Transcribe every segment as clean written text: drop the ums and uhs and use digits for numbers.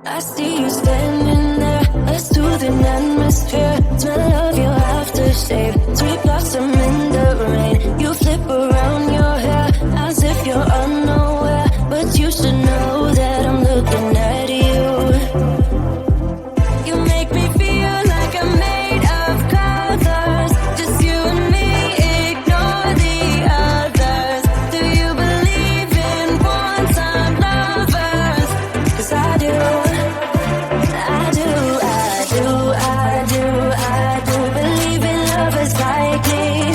I see you standing there, a soothing atmosphere. Smell of your aftershave, sweet blossom in the rain. You flip around your hair as if you're unaware, but you should know that I'm looking at you. You make me feel like I'm made of colors. Just you and me, ignore the others. Do you believe in one-time lovers? 'Cause I do. I do believe in lovers like me.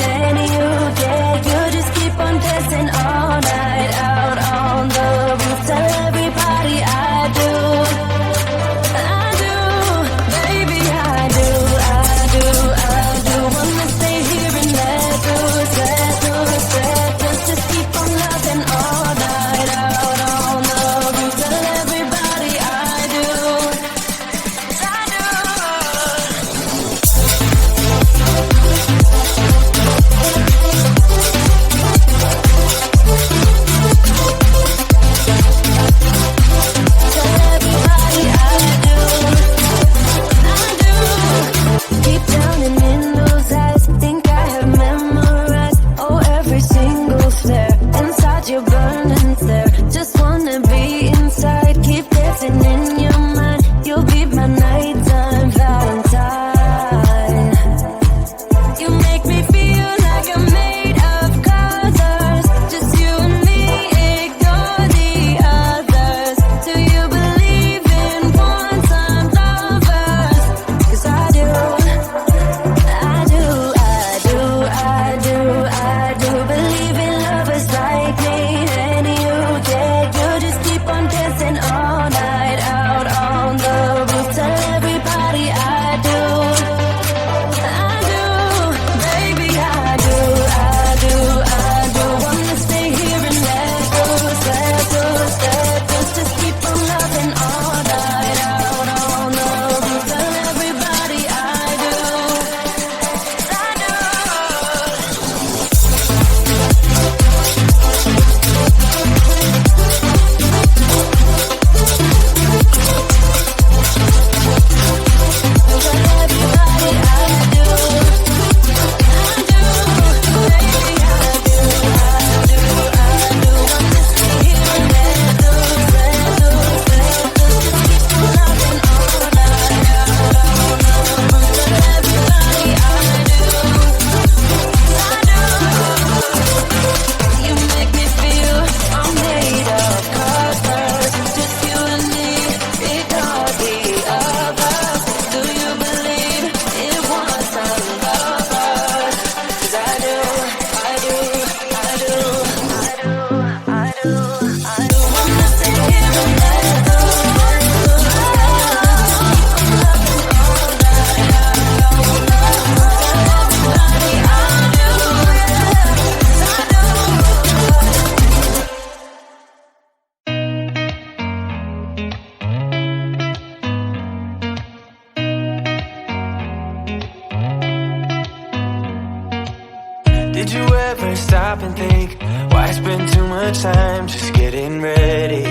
Did you ever stop and think, why spend too much time just getting ready?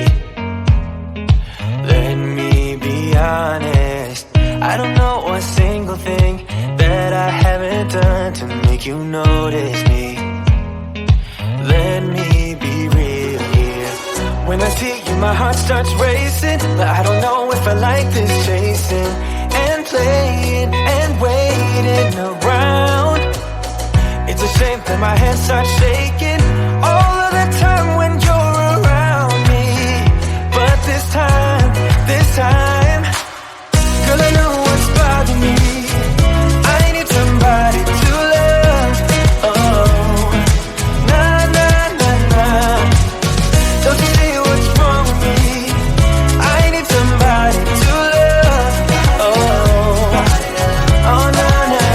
Let me be honest, I don't know a single thing that I haven't done to make you notice me. Let me be real here. When I see you, my heart starts racing, but I don't know if I like this chasing and playing and waiting around. It's a shame that my hands start shaking all of the time when you're around me. But this time, girl, I know what's bothering me. I need somebody to love. Oh, nah, nah, nah, nah. Don't you see what's wrong with me? I need somebody to love. Oh, oh, nah, nah.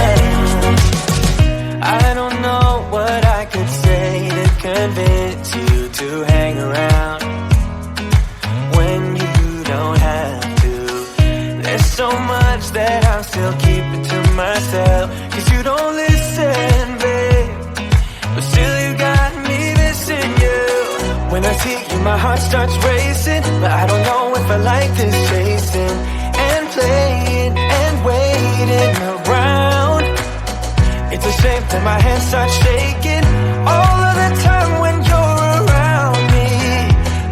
I don't know what I could say to convince you to hang around when you don't have to. There's so much that I'm still keeping to myself, 'cause you don't listen, babe. But still you got me missing you. When I see you, my heart starts racing, but I don't know if I like this chasing and playing and waiting around. It's a shame that my hands start shaking all of the time when you're around me.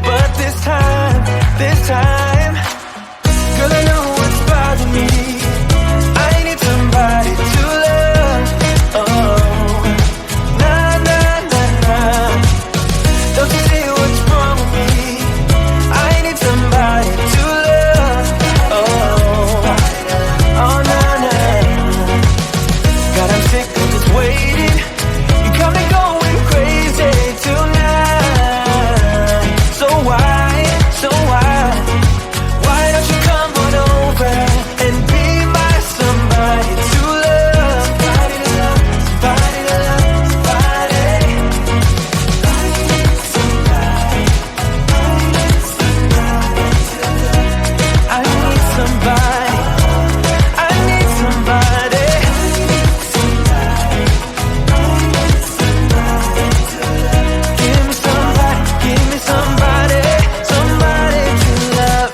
But this time, girl, I know what's bothering me. I need somebody to love. Oh, nah, nah, nah, nah. Don't you see what's wrong with me? I need somebody to love. Oh, oh, nah, nah. God, I'm sick of this waiting. You got me going crazy tonight. So why? Why don't you come on over and be my somebody to love? Somebody to love, somebody to love, somebody. I need somebody. I need somebody. I need somebody. Give me somebody, somebody to love.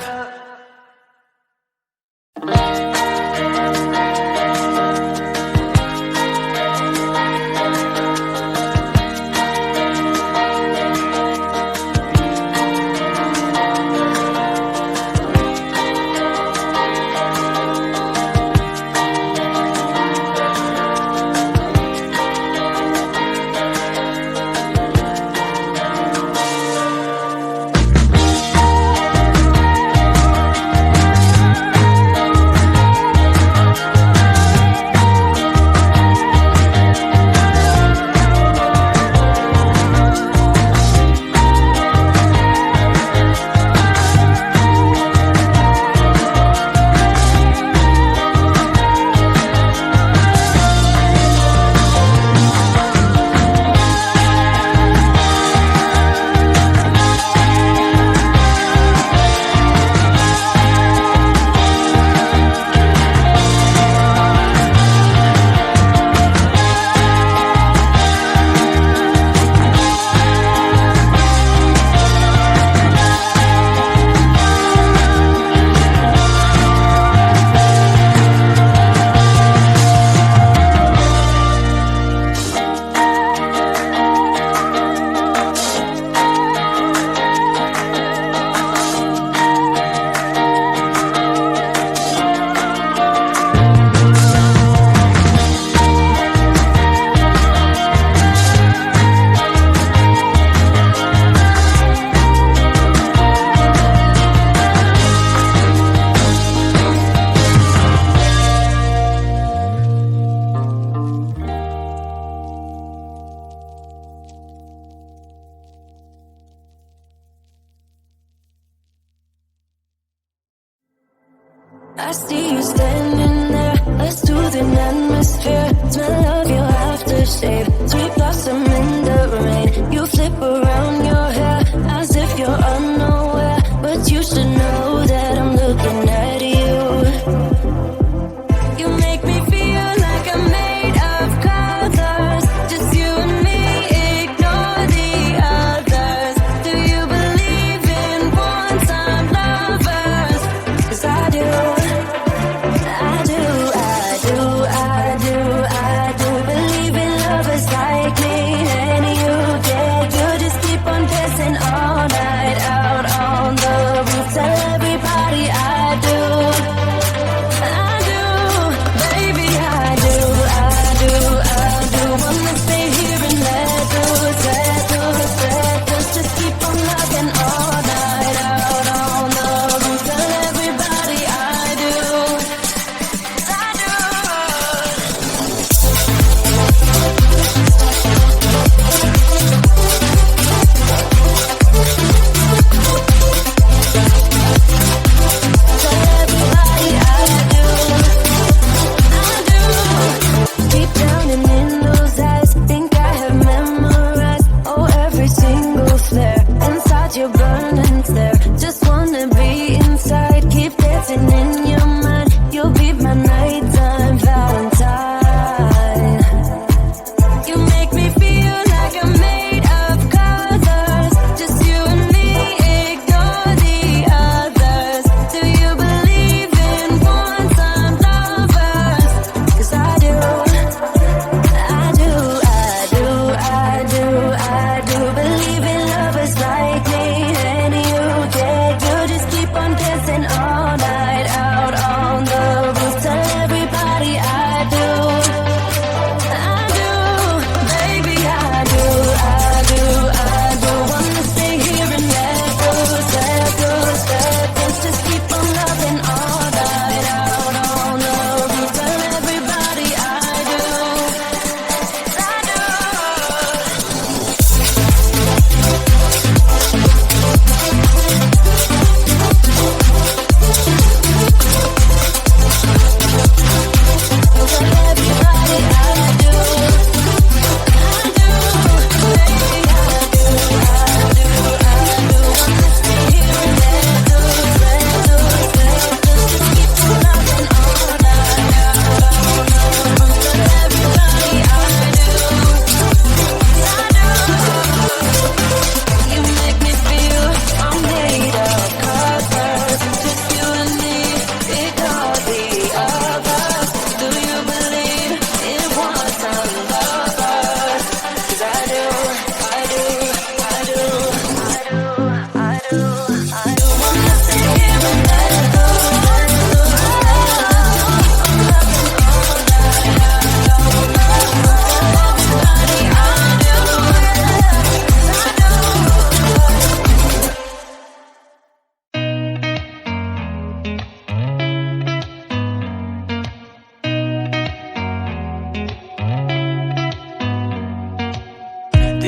I see you standing there. Let's do the atmosphere. Smell of your aftershave. Sweet blossom in the rain. You flip around your hair as if you're unaware, but you should know that I'm looking at you. You make me feel like I'm made of colors. Just you and me.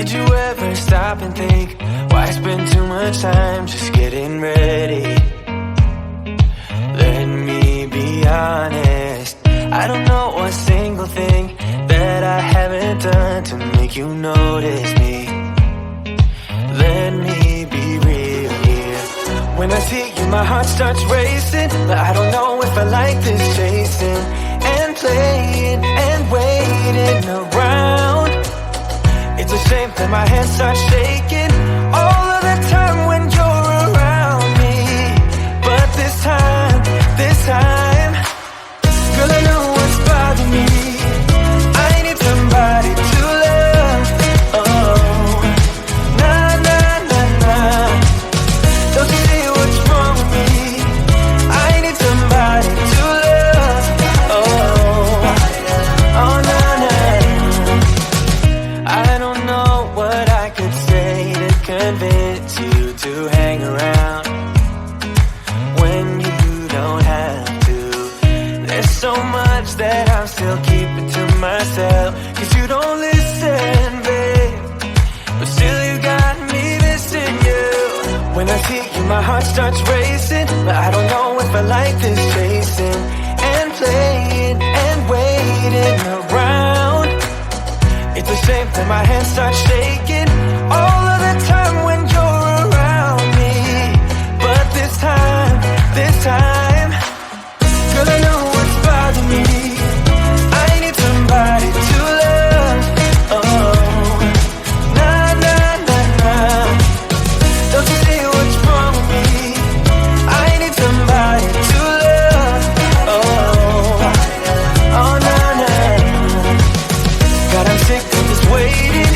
Did you ever stop and think, why spend too much time just getting ready? Let me be honest, I don't know a single thing that I haven't done to make you notice me. Let me be real here. When I see you, my heart starts racing, but I don't know if I like this chasing and playing and waiting around. It's a shame that my hands start shaking all of the time when you're around me. But this time, girl, I know what's bothering me. I need somebody to love. Oh, nah, nah, nah, nah. Don't you see what's wrong with me? I need somebody to love. Oh, oh, nah, nah. I don't know what I could say to convince you to hang around when you don't have to. There's so much that I'm still keeping to myself, 'cause you don't listen, babe. But still you got me missing you. When I see you, my heart starts racing, but I don't know if I like this chasing and playing and waiting around. It's a shame that my hands start shaking all of the time when you're around me. But this time, girl, I know what's bothering me. I need somebody to love. Oh, nah, nah, nah, nah. Don't you see what's wrong with me? I need somebody to love. Oh, oh, nah, nah. God, I'm sick of this waiting.